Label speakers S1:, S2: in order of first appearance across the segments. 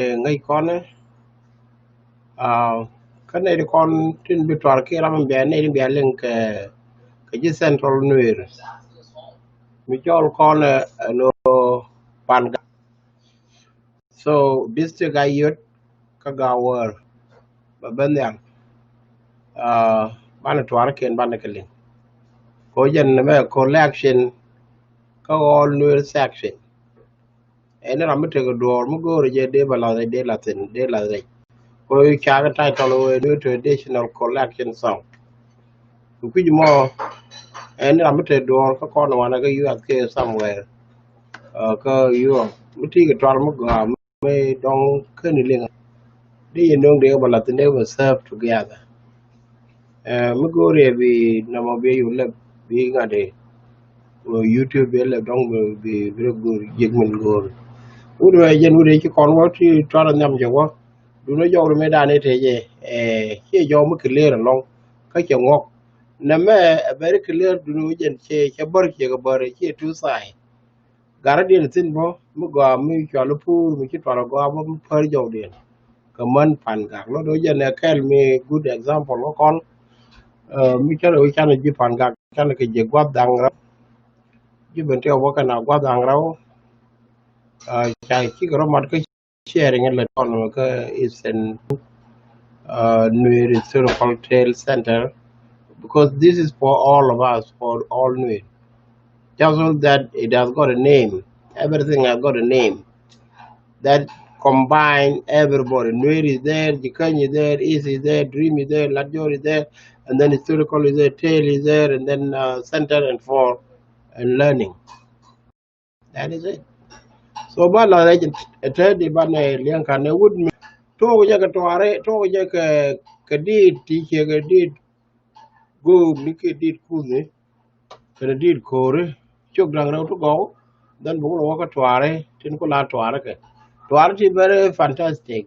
S1: ngay con ấy cái này con trên bị tròn kia làm bé này bé lên cái central nuôi mình cho con nó pan so district Ayod kagawar babanyang ban tròn kia ban cái lên có dân mà collection có all nuôi section em nó làm cái door mà go rồi để vào là để là tiền để là gì có cha cái title new traditional collection song cứ gì mà em nó làm cái door có con nào cái UK somewhere cái you mới chỉ cái tròn mà go mới đong cái này liền đi nông để vào là tiền để vào serve together mới go rồi vì nằm ở bên you là bị ngay đây YouTube là đong bị go giật mình go udah aja udah ci kon wa ci tara ñam je wa du na jow me daane te je ci jow ma clear long ka ci ngok na me very clear du no jen ci bar ci ga bar ci tu sai gara de tin bo mu go mi ci lu pu mi ci tara go ba mu par jow de ka man pan ga lo do je ne kel mi good example lo kon mi ci ro ci na ji pan ga kan ke je gwab dang ra ji ben te wa kana gwab dang ra chai chi có mặt cái sharing là con cái is an new historical trail center because this is for all of us for all new just so that it has got a name everything has got a name that combine everybody new is there Jikany is there East is there Dream is there Lajor is there and then historical is there trail is there and then center and for and learning that is it. So ba la re te di ba ne lian kan ne wud mi to ko ja ka toare to ko ja ka di ti ke ga di go mi ke di ku ne ka di ko re chok dang ra to go dan bu lo ka toare tin ko la toare ke toare ti very fantastic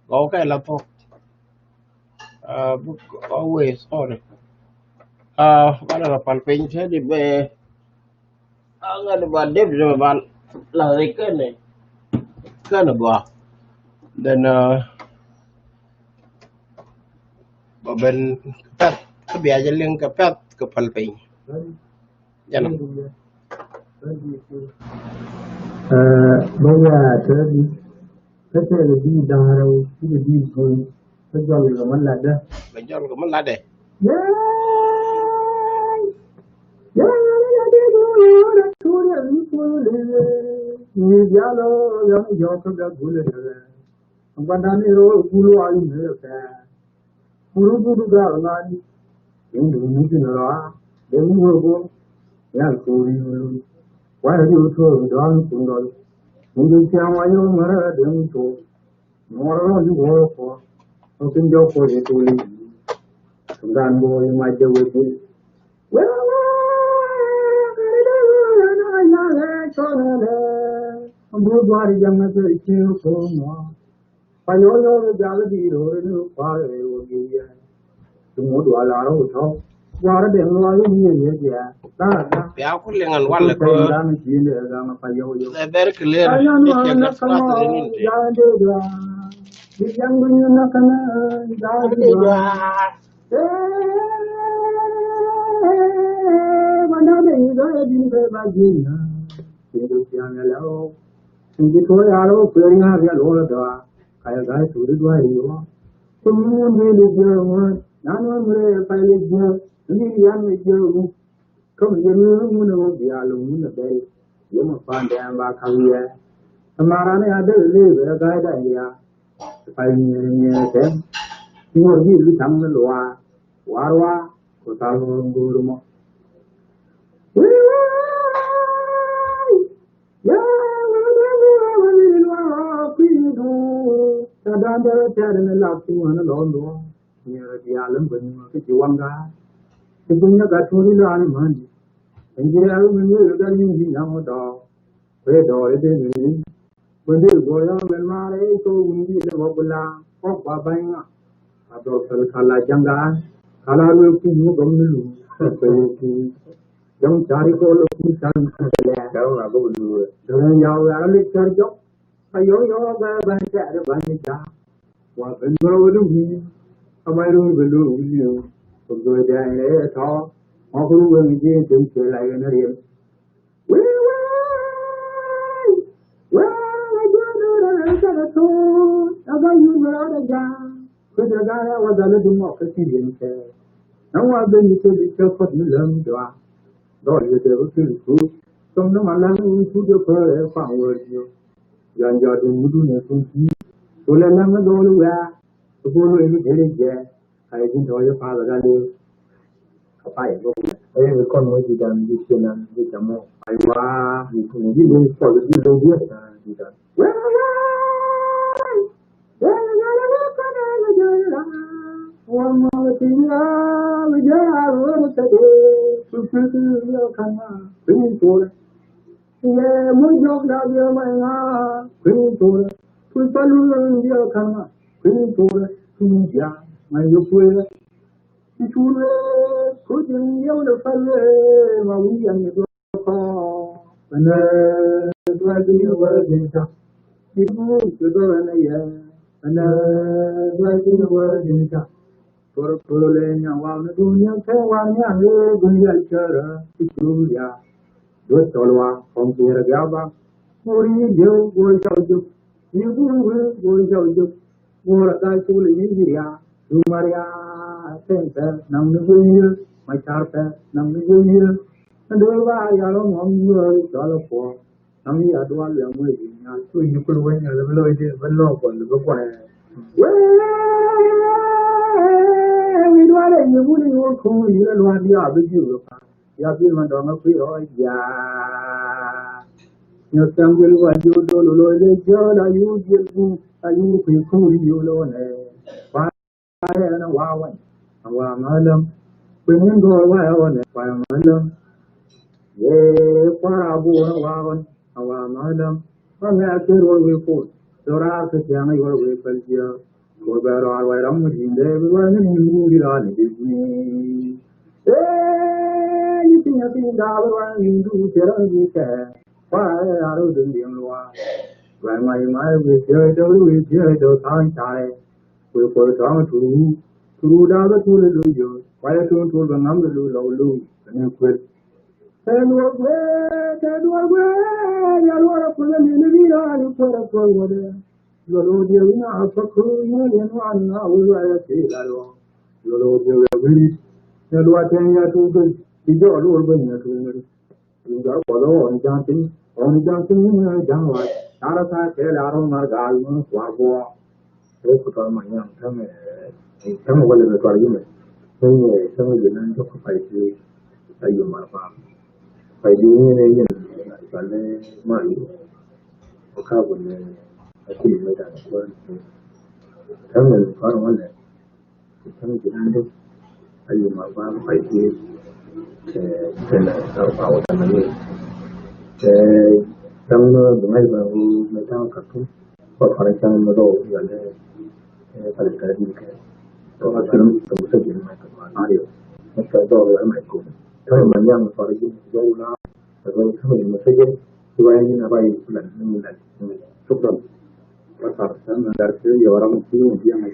S1: go ka la to always sorry ba la pal pin te di be nga de ba de ba la re ke ne ka na ba then bên pet cái bia cho liên cái pet cái phần bình dạ nó
S2: bây giờ thế là đi đào rồi đi thôi cái cho người mình là đó
S1: mình cho người mình là đấy
S2: Guru Garland, Indonesia, the Mugo, Yankuri, why are you so done to you can my own mother, them to more you work for, open your for it to leave. Then boy, my dear with you. Well, I'm good body, young as a chill for more. I know the gallery or no fire will be here. Tomorrow, I don't know. What are they doing here?
S1: Bé áo cũng liên ngàn quan là có very clear cái chuyện đó là tự nhiên
S2: không như muốn nó bị alung nó đây nếu mà phản đàn và khang ye mà ra này ada le về cái đây ya phải nhẹ thế nhưng gì lúc thằng nó loa warwa của tao nguru mo ya ta đang đợi cha đến làm chuyện nó lo lo nhờ đi alung bên cái chuyện ga cái punya cái thori lo anh mà Engineer mình như cái gì nhau đó, về đó để mình vấn đề của nó mình mà đấy tôi mình đi là một là có ba bánh à, rồi phải khai chẳng đã, khai rồi cũng không được, phải giống trái cô lúc cũng sang là đâu là có được, rồi nhau là lấy chơi chốc, Ayod yoga banjara banjara. Wa bengo lu. Amaru belu lu. Bengo jai tho. Mahu wengi tu celai nari. Kudagara was a little more Canadian. Now I've been to the church for the long draw. Lord, you ever feel good? Some no man to the prayer power you. Yan Jordan Mudu Nasun. So let them go where to go in the village. I didn't know your father. I go. I will come with you and this and this more. I was you for the little well, one more thing, we are today to your camera. Bring for it. Yeah, Mujok Davia Maya, bring for it. To Palun, your camera. Bring for it. To Ya, my Yopuela. It will put in your family, my we and the call. And dragging your words in top. It moves the door and a year. And dragging the words in top. For a pulling and one of the young one young Gunya Chera, Ituria, Dotolwa, from Sierra Gaba, Mori, you go shout you. You go shout you. More a guy to Lydia, to Maria, Center, Namu, my charter, Namu, and over Yalom on you, dollar for. Nami Adwal young waiting, so you could win a little idea, but no one the book. We do it, you wouldn't work who you don't want the other you. Yabil Madonna free or ya. Your son will what you do, Lord, you give me, you can cool you alone. Fire and a wow, and wow, madam. Bring him go away on it, fire, madam. Yea, fire, wow, and wow, madam. From that, we put. So after young, you will wait here. Go better, all right, I'm with you, everyone, and you will on it. Hey, you think I think that you do tell me that. Why I don't do the law. When my mind is here, the time child. We put on to the two why I don't the number lose, and you quit. And what way, you want to put them in the video, you put a program. You know, you're not for cool, and one now will say that all. You know, you're really. And what can you do? You don't know when you're doing it. You got follow on Johnson, John White. Out of that, I don't know, I don't know, they put on my young tell me what is the argument. Some of the men took a fight to you, my farm. By doing it, I money, or carbon, I couldn't make that word. Tell me, I don't want that. Some of the men are you, my farm, I did. Our family. Trong the ngày mà người ta các thứ có phải trong một độ là phải cái gì cái đó là chúng tôi sẽ diễn lại các bạn điều nó sẽ do với máy cùng thế mà nhân phải cái dấu nó rồi thế mình sẽ diễn thì vậy như là vậy lần xúc động và thật sự là đã sử dụng ra một cái gì này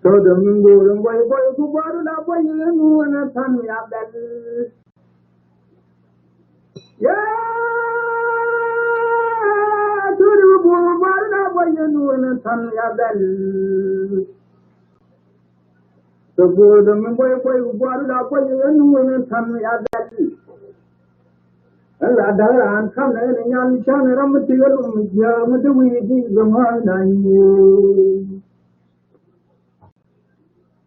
S2: so đừng quay của bà nó đã quay như nó thành nhà đẹp yeah, to the world, what you doing in Tanzania? The world, the boy, what you doing in Tanzania? And I don't come in young channel, I'm a deal with the way the man.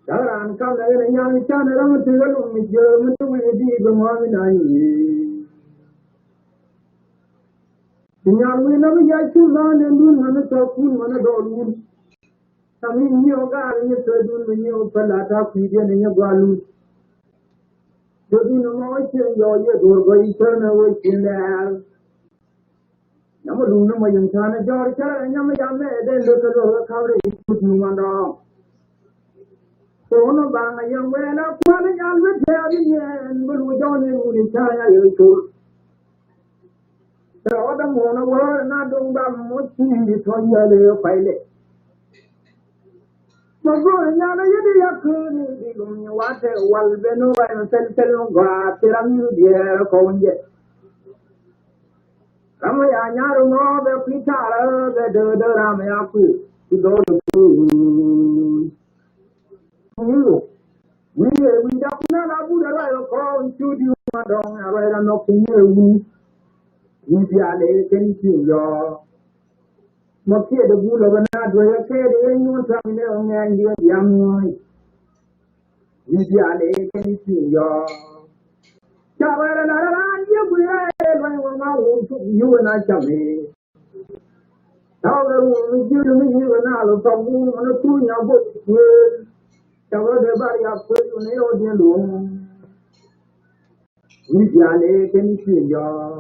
S2: Daran come in young channel, I'm a deal with the way the man. Yang we never get to learn and do one of the food, one of those. Some in your garden, you said, when you open that up, you get in your garden. You do no more, you're going to turn away in there. Number no young China, Georgia, and Yamame, then look at all the coverage, put you on dog. So, no bang, a young man up, one young with and but we don't know in China, you told. Đó đã muốn nó vỡ nó đông đâm một chi thôi giờ đều phải lệ mà vỡ nhà nó đi ya cứ đi luôn như vậy thì wal bên ngoài nó sel nó gà thì làm như địa con vậy làm ya nhà rồi nó về phía xa là về đờ đờ làm ya cứ thì đó là we đã cũng là bu đã rồi con chú đi mà đông rồi là nó cũng we đi à để cái gì đó mà kia được bu là bên nào rồi kia để những thằng này ông nghe nhiều lắm rồi we đi à để cái gì đó cha ba la la la nhiều bu là rồi mà uống thuốc nhiều là chậm đi tao là uống nhiều là nó xong nó thui nhau bộ cha ba để ba ya quên nó ở trên đường we đi à để cái gì đó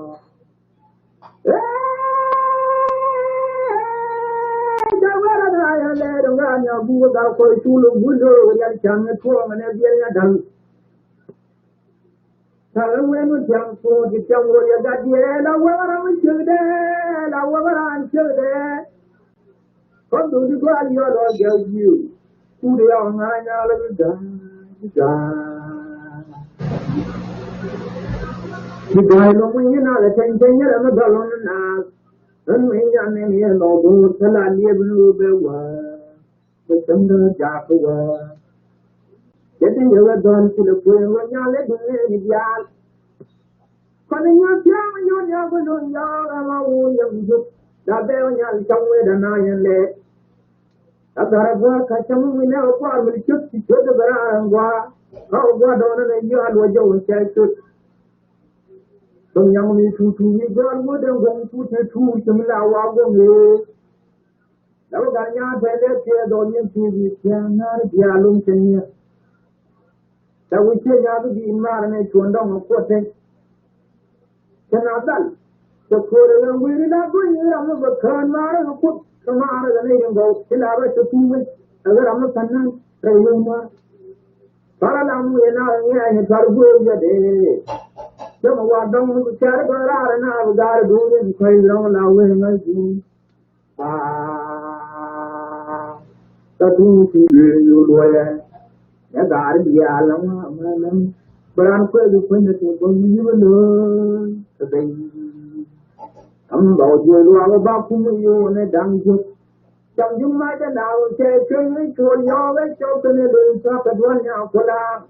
S2: le nga nya bu ga ko tulu bulo ya chang ko ngane dia ya dal ta we no chang ko di chang wo ya ga dia la wa ra mi chede la wa ra an chede ko du di ko ali yo lo ga yu ku de ya nga nya la da di ga lo mu ni na le chen chen ya ma da lo na ân mấy anh em nghe lo bố thế là lia blu bê wa cái tâm đó cha cô wa cái tiếng nhiều cái đơn chỉ là quên wa nhà lấy đừng nghe đi ya còn nhà tiếng nhà cái đơn nhà là u yếm giúp đã béo nhà trong người đã nói lệ đã ra qua cái trong mình nó qua mình chút thì chút đó ra quaเขาqua đó nó này giờ lo cho chạy chút trong nhà mình thu mình còn mua được gom thu thế thu chúng là vào gom nghề đâu cả nhà thế đấy kia đó những thứ gì kia nó dia luôn chân nhá đâu kia nhà cái gì mà này chuẩn đông một quất thế cái nào đal cái cô này người đi đâu cũng như là một con mà nó quất cái mà cái này đừng go cái nào cái thu mình अगर हम लोग करना रही ना सारा लाम ये ना ये चार गो ये दे जब वो दम चार गो रा ना उदार दूर कोई रंग लावे नहीं जी तो तू ये लोया ya dar dia lam lam beran ko du ko ne ko ni lo to dai am ba je lo ba ku mu yo ne dang ju trong chúng mai cái nào chơi chơi với chuột nhỏ với châu cái này đừng cho cái đuôi nhau của la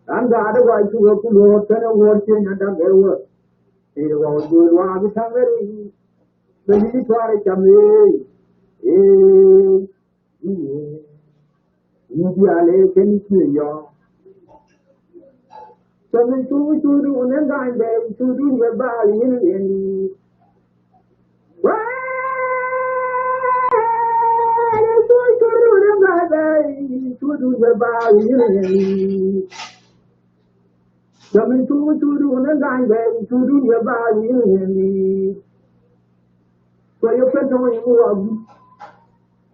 S2: anh ra đó gọi chuột cũng được cái nó gọi chơi nhà đang kêu thì gọi chuột qua cái thằng đấy bây giờ đi qua đây chậm đi như vậy là cái chuyện nhỏ cho nên chú đủ nên đại để chú đủ về ba lý liền chú đủ về ba lý cho nên chú đủ nên đại để chú đủ về ba lý liền rồi yêu cái thôi mua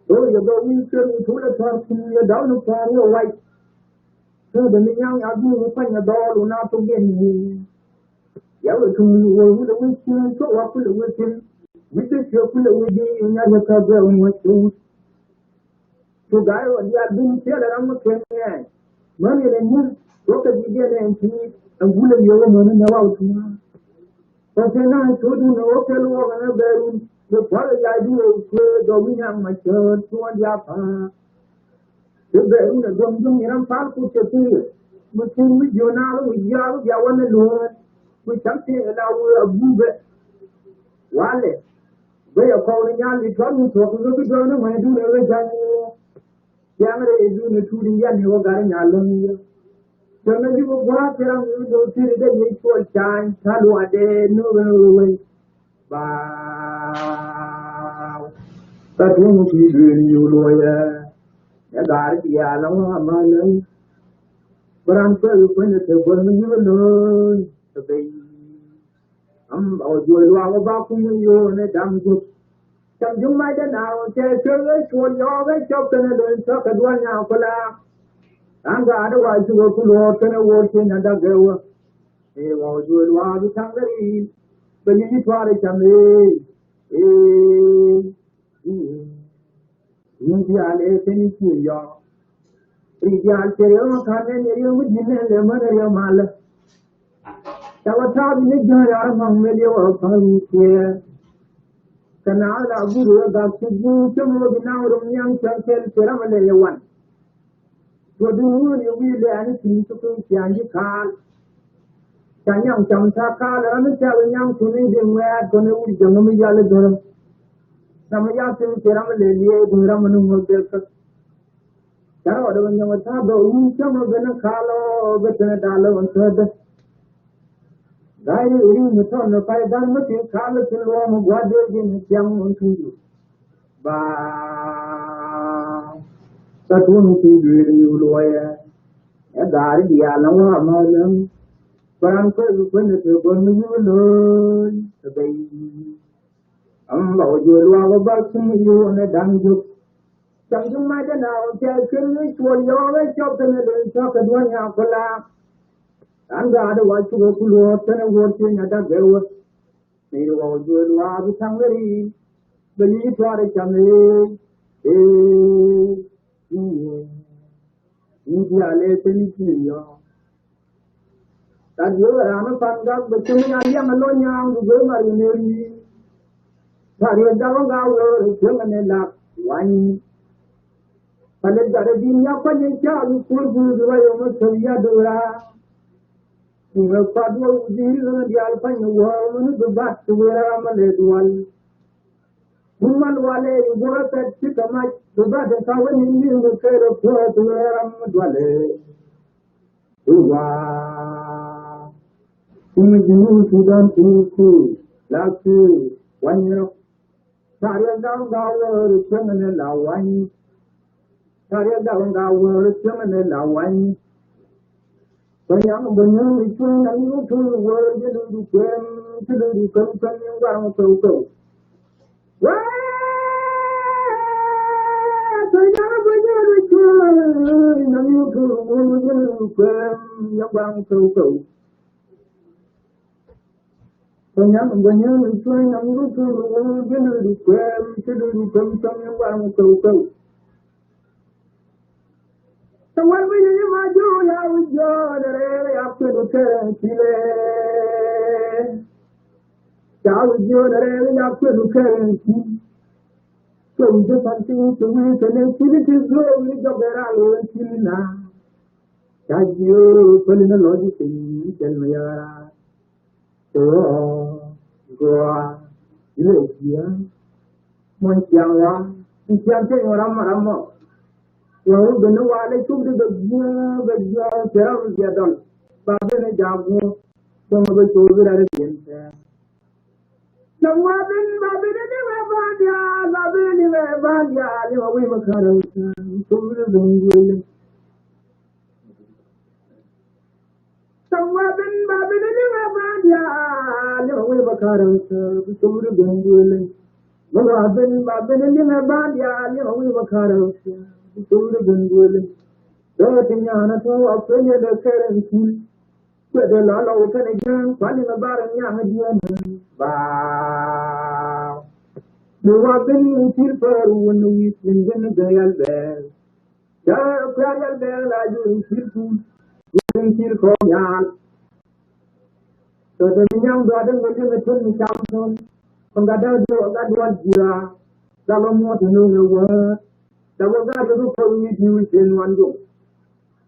S2: rồi giờ tôi đi chơi chú đã thằng thì đó nó phải như vậy rồi để mình nhau nhau đi nó phải nhà đó luôn nào tôi biết gì giờ tôi không ngồi với tôi chơi chỗ học với tôi chơi biết chơi với tôi đi nhà người ta về một chút tôi gái rồi đi ăn đi chơi là làm một chuyện này mà này là như tôi cái gì đây này thì anh vui lên nhiều mà nó vào chung tôi thấy nó tôi đi nó cái luôn nó về luôn tôi phải là giải đi rồi rồi mình làm mà chơi tôi ăn giáp à tôi về cũng là dùng dùng những phát của chơi chơi mình chơi với nhiều nào với nhiều với nhiều anh luôn mình chẳng thể là vui vẻ quá lệ bây giờ còn nhà đi chọn một số cái chỗ nó mà đi về chẳng chẳng là đi nó chui đi nhà nhiều cái nhà luôn cho nên đi bộ qua cái làm đồ chơi để đi chơi chán thà luôn để nó và ta cũng chỉ được nhiều rồi ya dar dia lo mà lên beran ko ko ne te ko ni lo to dei am bao giờ lo ba ku ni yo ne dam ju chăm chúng mai đến nào chơi chơi với chuột nhỏ với chó cái này đến cho cái đuôi nhau có là anh ra đó gọi chuột cũng lo cái này vô trên nhà đã kêu thì bao giờ lo đi thằng đấy But you try to come India, any Kieryua. India, Kieryua, Kanan, you would give the mother your mother. That was how you get among million of Kali here. Canada, Guru, got to do some of the now of young Chankel, Peramale one. So do you really anything to put Yanji Khan? Kanyang Chamsaka, and I'm telling young to read him where Gonu Jamuyala. Namayasin Peramale, Ramanu Delta. That order when you were taboo, some of the Kalo, Betanadalo, and Third. Guy, you return the fire done with you, Carlos in Rome, what they in young to you. Ba that won't be you, lawyer. A guy, the Alama, Madam. But I'm going to you alone, the baby. You about you on a dungeon. Something matter now, tell me what you always shop in the shop at 1 hour for laugh. And the other was to go to work and working at that girl. They all do love somebody. But you try to come in. India, listen to you. That you are a fan dog, but to me, I am alone young to go marry. That you don't go to and love one. But it's got to be your funny child who could do the way almost to Yadura. You will probably be the Alpine world, the back to where I'm a little one. Woman, while you work at Chickamite, the back is how you knew the trade of poor to where I'm a dwelling. Wow. You don't feel cool. Last you, 1 year. Sorry, down, down, criminal, one. Sorry, down, down, criminal, one. When young between and you to the world, you do the to do the company around so. Well, so you to the world, you do around so. When young between and you to the world, you do the to do the company around so. So what will you do? I will join after the currency. I will join after the currency. So we just continue to wait and then see it is slowly the better until now. As you put in the logic in tell me, go on. You know, Montiawa, you can't tell what I'm. Well, the new one, I took the girl, the adult. Babin, a job, some of the children are again. The woman, Babin, you know, we were cut out. Some women, Babin, you know, we were cut out. So we've been willing. Well, I've been in a band, you know, we were cut out. So we've been willing. Don't Australia, the currency. Where the law open again, finding about a young again. Wow. You have been in for when we sing the Gayal Bell. The Gayal Bell, I do in food. You can call Yan. So the young brother will give a 20,000 from that was Gira. That was more to know the word. That was not to look for me in one go.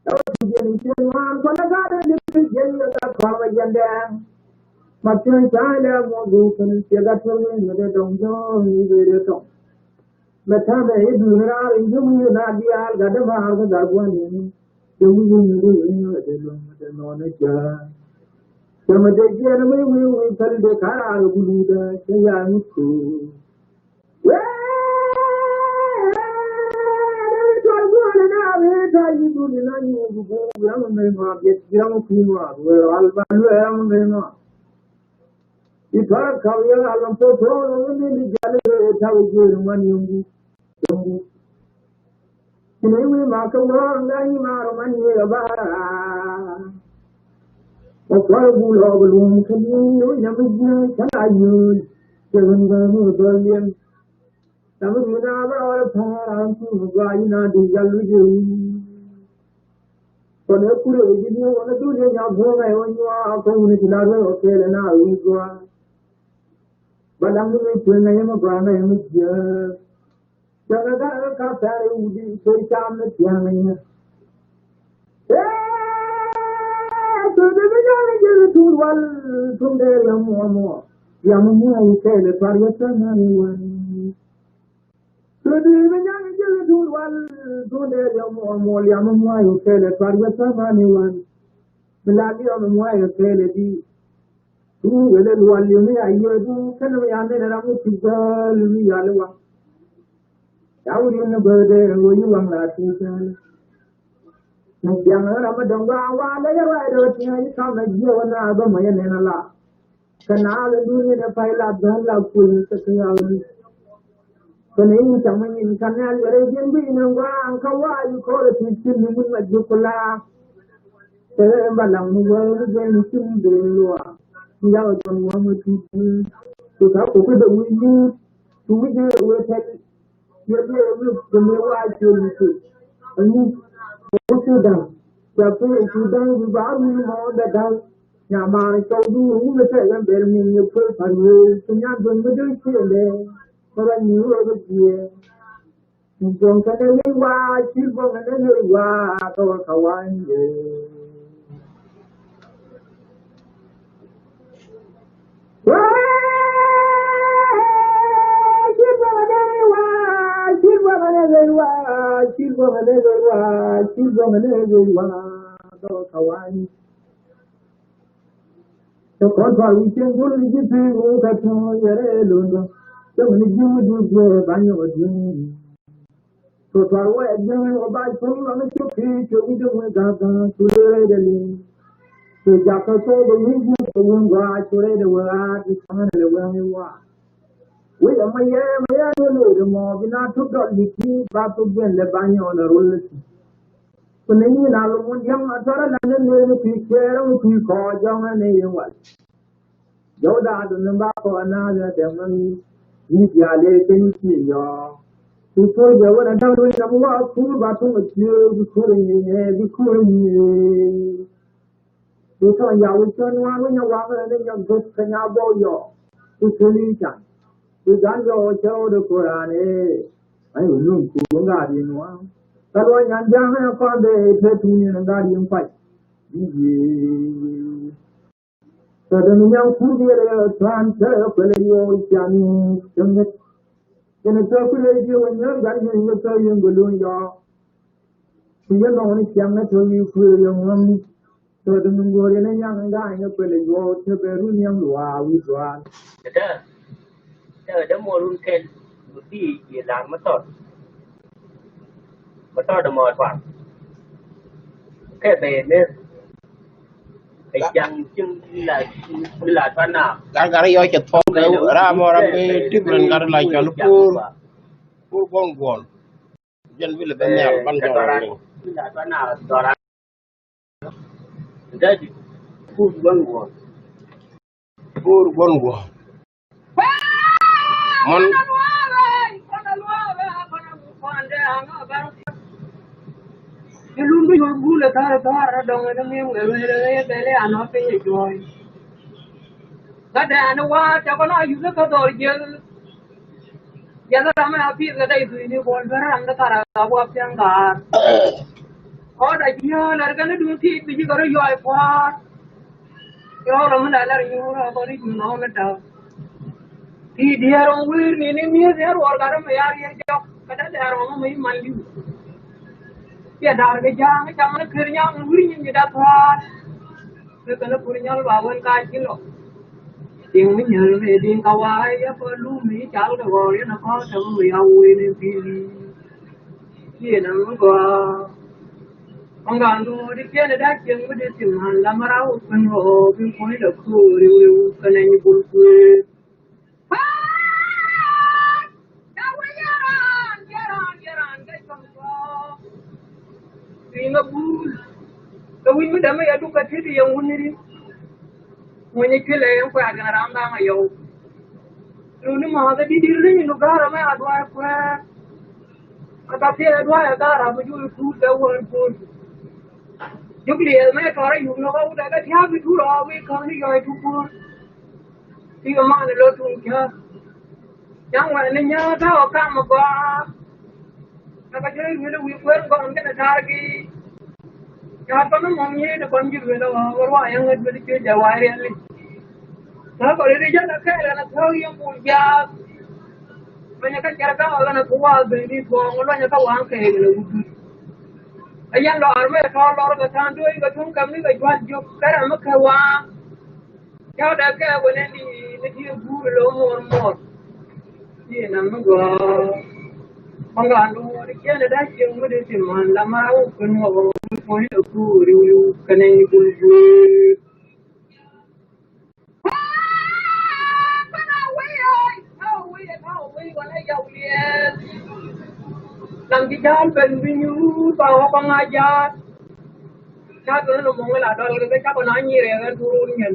S2: That was beginning to one from the garden, the beginning of that power again there. My friends, I never want to go and see that woman, but they don't know who they don't. But time I do not in you, not the Alga, the Marga, that one. The woman will the monitor. Some of the gentlemen will tell the car, the young school. If I come here, I'll put all in the gallery, how we do money. We mark a world, and you are money about. وقالوا لهم كلوا يمجنا كالعيون كالغنغان وظلم تمرنا بعرفها وقعنا دجال ونقول إجني ونقول يا بوما ونوا كون كلارو وكلنا ويقوا بلام ويكلنا يوم قانا يوم جا جانا كافر ودي سويتام نتيانا تدبنا جل وال تندر يوم وكل فاريتنا نوان تدبنا جل وال تندر يوم وكل فاريتنا نوان بلادي يوم وكل دي tu wele luwali ni Ayod kanu yande na mu tijal ni yalwa yawri na berde wo yi wang la tijal na yang na ma dong wa la ya wa do ti ni ka na ji wa na ba ma ya ne na la kana le du ni na pai la ba la ku ni ta ka ya ni kana ni ta ma ni kana le re jin bi na wa an ka wa yi ko le ti ti ni mun ma ji ko la te ba la mu wa le ni ti ni lo ya don wa mu tu to ka ko da wuri tu wuje wa ta ya ne mu da me wa ji ni to ani ko to da ya ko tu da ba mu mo da da ya ma ko du ru ne ta ya ber mi ne ko fa ni to nya don mu de ci le ko ra ni ro de ji ni don ka ne wa ci bo ne wa to ka wa ni So contra we can go to the people that are London. So when you do banyo again. So far away again about some on the tree to we do with that to the so Jacko told the region to one guy to the word is on the way we are. We are my the more we not took out the key back again the banyo on the roll. When you know one young I thought I didn't know the picture of you call young and a what. Yoda the number for another demon. If you are letting you. To say the one I don't know what cool but to you, be cooling. Tu cho nhà we chân hoa với nhau hoa với nên nhau rất cái nhau bao giờ tu xử lý chẳng tu dán cho châu được của anh ấy anh luôn cũng gà đi nữa ta nói nhà giang hay con để thế tu nên gà đi phải gì ta đừng nhau khu đi để toàn chơi phải lấy yêu chẳng chẳng hết cho nên chơi phải lấy yêu nhớ gắn như nhau chơi yêu người luôn do thì nhớ nó này chẳng nó chơi yêu người yêu so the Mongolian and young guy in a pellet road to Perunian Lua with one.
S3: The more room can be a long method. But the more one. Okay, a young chim like one now.
S1: Gargari yo che thok ra mo ra pe tigren gar la chal pur GunGun jen vil be nyal ban do
S3: That PUR GunGun.
S1: pur GunGun mon
S3: You look your bull at our car, don't let me belly and not pay joy. But then what? You look at all you. Yellow, I'm happy that I do you want to run the car of young car. All the year are going to do it, you got a joy for. You're a man, you are about it, you know it. The dear old will mean me there or got a area job, but they are only mind you. Yeah, now the young, I'm a clear young, reading it up hard. We're going to put in your one guy kilo. Tiếng mình nhớ về tiếng cao ai ở lũ Mỹ cháu được rồi nó có thằng người hầu nên gì nó có ông đoàn đồ đi kia đã chừng với đi tìm hàng làm rau phân hồ bên khối được khu riu cái này như bùn quê cái con có vì nó bùn cái mình mới đâm cái đúc cái thì ông muốn đi When you kill a quack and around Ayod. Lunima, the diddy, no gara, my advice. I got here, I got up, you food the word food. You clear my car, you know that I have it too long, we can't go to poor. See a man a lot to care. Young one in your tower, come about. I got you, we were going to get a target. Got on the money, the bungee window, or why I'm going to get a wire. Now, but it is just a cat and a tell you, yeah. When you get a car, I'm going to go out, baby, for one of the one cave. A young army, a tall lot of the time doing a tongue coming, a joint joke, Karamakawa. How that guy when any little good more and more. You know, Mangano, the Canada, young with it in one, Lama, open over for you, you can any Nang kijal ben binyu pa pangaja cha ko no mong la dol ke cha ko na ni re ga tu nyen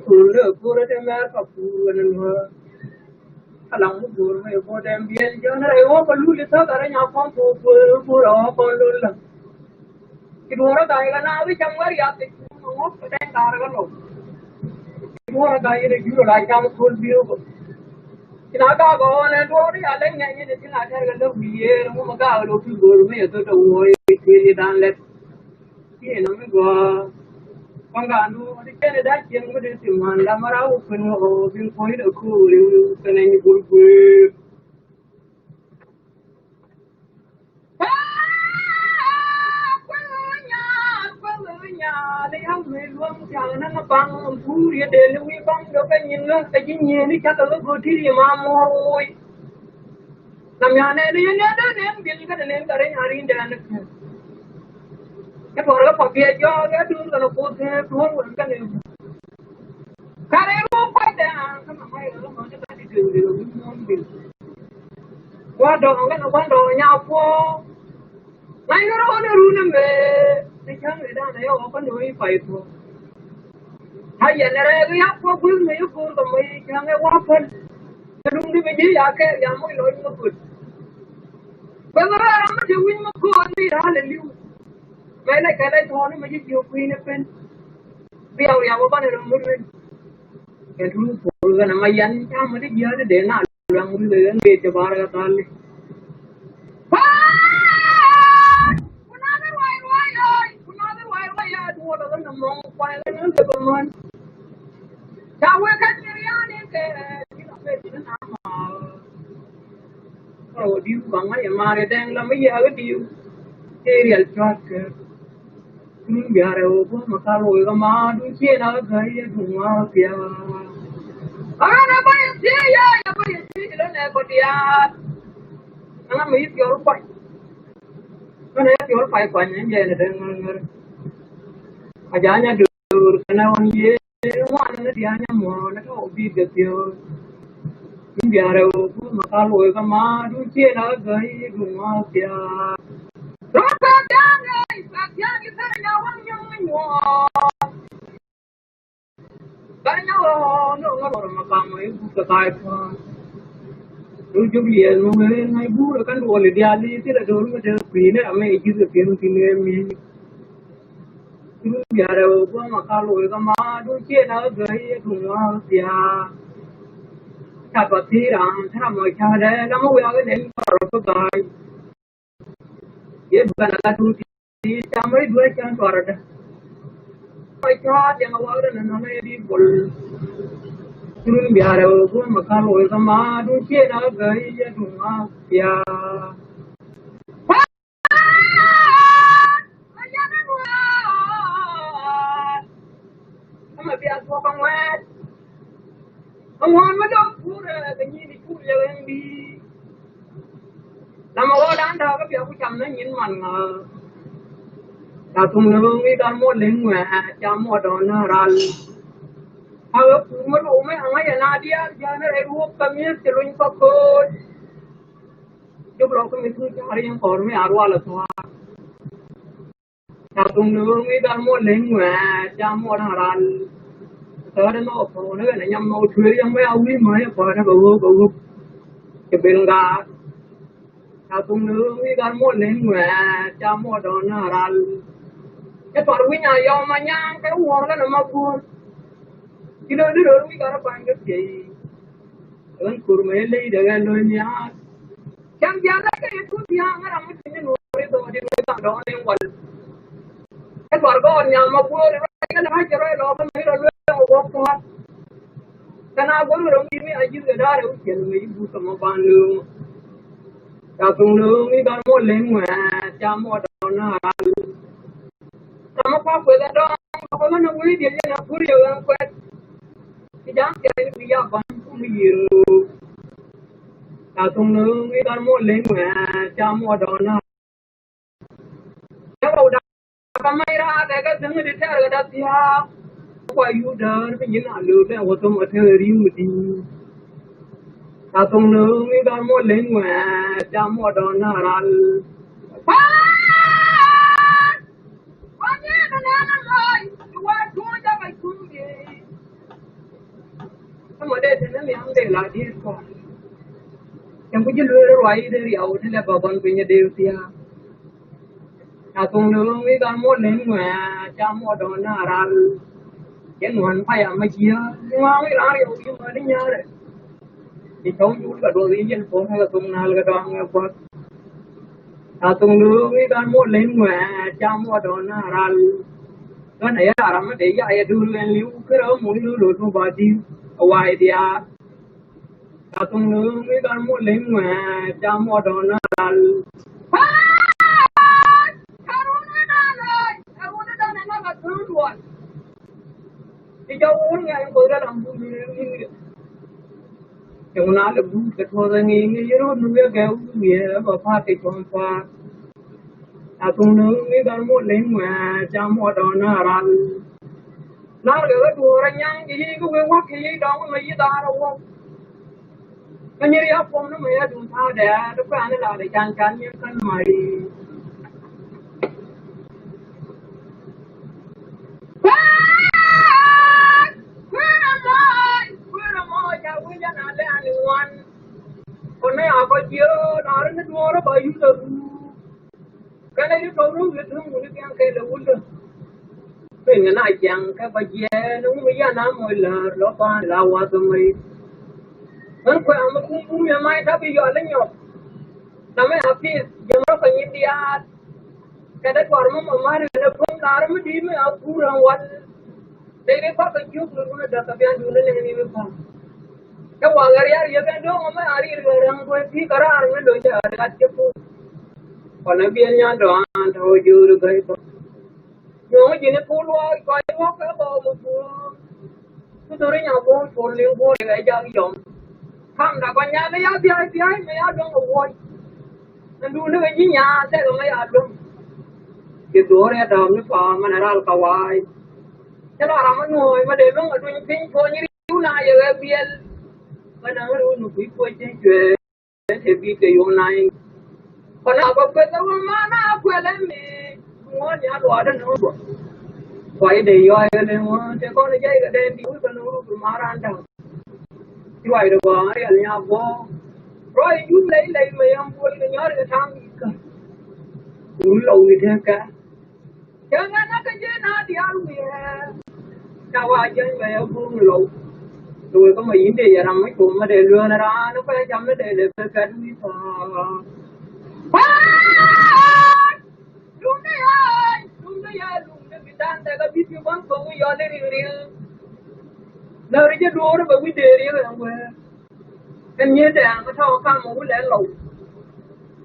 S3: ku le ku re te mer pa ku ne no alang mu gur me ko dem bien jo na re o ko lu le ta ga re nya ko ku ro ko lu la ki do ra ga ga na bi chang war ya te ku mo ko den ga ra ga lo ki do ra ga ye ju la chang ku bi ko Kinaga go ne do ri ale nya ni ni na ta ga lo bi ye mo ma ga lo ku gur me to to wo ye dan let ki no me go Pangano, the Canada, young with it, man, Lamara, open or being pointed a cool, you can any good way. They have made one young and a bang, who you did, we bang the opinion, the Guinea, the cattle, go to your mamma. Namana, the other name, getting a name, the ring, cái bộ đó phải bịa cho cái đường là nó cố thế thôi vẫn cái này cái này không phải là cái mà hay là nó cho ta đi đường thì nó không đi qua đồ cái nó quan đồ nhau qua này nó ru nè mẹ thì chẳng người ta này họ có nuôi phải thôi hay là này cái áp qua quý mấy cô tụi mày chẳng nghe qua phân cái đúng đi bây giờ cái giờ mới lỗi nó cực bây giờ nó chỉ win mà cô đi ra là liu mày lại cái này thôi mà chỉ chịu quý nè bên bây giờ giờ có này nó cái thứ phụ cái này mày ăn chả mà đi giờ để nào làm cái gì để cho bà ra tay điều bằng cái mà để đang làm mấy giờ cái điều cái real track nhưng giờ rồi có mà sao rồi cái mà đôi khi nó thấy thùng hoa kia à nó bây giờ ya bây giờ nó này có dia nó mới kiểu phải nó này kiểu phải quan những gì này đang aja dur karena orang ye mana dia nya mo na ko bi de tio biara ko makalo ka ma du che na gai du ma pya raka danga isakya ki sarnya wang yang yo karnya no ngoro makamo e bu ka kai pa du ju ye no ngai bu kan do le dia li ti la do ma de pi ne ame ji se pi ti ne mi biara ko makalo ka ma du che na gai du ma pya Kapatiran, Tamokade, Namoyan, Parapai. If Banatu, Tamari, Dwek and Parada. I thought in a water and a lady bull. Biaro, Makalo, the Madu, Chena, Gaya, Dumapia. I'm a bit of walking wet. I want my dog for the needy cool and be. Làm mà đang đó cái việc của chồng nó nhìn mình là thùng lương đi đang mua lên ngoài cho mua đồ nó ra mới đủ mấy hàng ấy là đi giờ nó lại uống cái miếng thì luôn có cơ chụp lâu cái miếng thứ haiยังcòn mấy arwa là thôi là thùng lương đi đang mua lên ngoài cho mua đồ ra tớ đến nó phổ nữa là nhằm màu thuế trong mấy ông ấy mới phở nó bầu cái bên gà ta tung nước với gan mua lên ngoài cha mua đồ nó ra cái toàn quý nhà giàu mà nhang cái uống cái nó mà buồn cái đó đưa với cái bạn cái gì ơn cùi mấy ly để gan nuôi nhà chẳng giá cái thứ gì nó làm cái gì nuôi đồ thì nuôi tao đó nên quần cái toàn con nhà mà buồn cái nó hay chơi lo cái mấy rồi nuôi một cái nào cũng được đi mấy anh cái đó được chuyện mấy bút mà ban lương ta tung nước với gan mua lên ngoài cha mua đồ nó ra sama kwa kweza do ko mana wuri de na kuri yo ko ti jam ke ni ya ban ku mi yo ta tung nu ngi dan mo le ma cha mo do na ya ba da ka mai ra da ga dang de ta ga da tia kwa yu da ni ni na lu da wo to ma the ri mu di ta tung nu ngi dan mo le ma cha mo do na ra mà đây thì nó miếng để lại đi còn chẳng có gì lừa rồi đây rồi thế là bà con bây giờ đều tia à tung nương với con mua lên mà cha mua đồ nó ra cái nguồn phải mà chia nhưng mà cái lá điều gì mà đi nhớ đấy thì cháu chú cả đồ gì dân phố hay là tung nào cái đoàn nghe qua à tung nương với con mua lên mà cha mua đồ nó ra cái này là làm để dạy đưa lên liu cái đó muốn đưa đồ không bao nhiêu ngoài thì ta tung nương với con mua lên mà cha mua đồ nó là thì cháu uống ngày em vừa ra làm vui cháu nói là vui cái thôi là nghe nghe rồi nuôi kéo nghe và pha cái con pha ta tung nương với con mua lên mà cha mua đồ nó là nó được cái đùa ra nhang gì cũng cái quắc gì đó mà gì ta đâu không cái như áp phong nó mới dùng tha để nó phải anh là để chán chán như con mày còn mấy họ có chiếu nó nó mua nó bởi những từ cái này nó đâu nó thương một cái cây là uống được cái người này chẳng cái bây giờ nó bây giờ nó mới là nó ba là qua tụi mình nó quay mà cũng nhà mai đã bây giờ lấy nhọc làm mấy học kia giờ nó phải nhìn đi à cái đấy còn mà mai nó không làm mới đi mới học cũ rồiวันđây cái phát cái chút nữa nó đặt cái anh đưa lên này mới không cái quả cái này giờ cái đó mà ai đi rồi răng quay thì cái đó nó đổi giờ cái chụp còn nó biên nhau đó thôi dư được cái nhưng mà chỉ nó phun loa coi nó cái bao một tôi thấy nhà bố phun liên bố để cái giờ dùng không đã còn nhà mấy áo bia mấy áo đông một quay nên đu nó cái gì nhà thế rồi mấy áo đông cái đồ này đầm nó phà mà nó ra cái quai thế là làm ngồi mà để nó ở trên pin thôi như chú này giờ cái bia cái nó nó quý quay trên chuyện thì bị cái hôm nay còn nào có cái đâu mà nó quay lên mình ngon nhà đồ đó nó quay để rồi lên thế con nó dây cái đèn đi cái nó mà ra đâu thì vậy đó bà ấy nhà bố rồi chú lấy mày ông bố cái nhớ cái thằng gì cả uống lâu như thế cả chẳng hạn nó cái gì nó đi ăn gì sao ai chơi về ông bố lâu rồi có mấy vấn đề giờ làm mấy cuộc mà để lừa nó ra nó phải chăm nó để cái đi đúng đấy bị tan tại cái biết bắn không có giờ đi nơi cái đua nó bị đề đi rồi ông cái như thế nó thao căng một cái lẻ lầu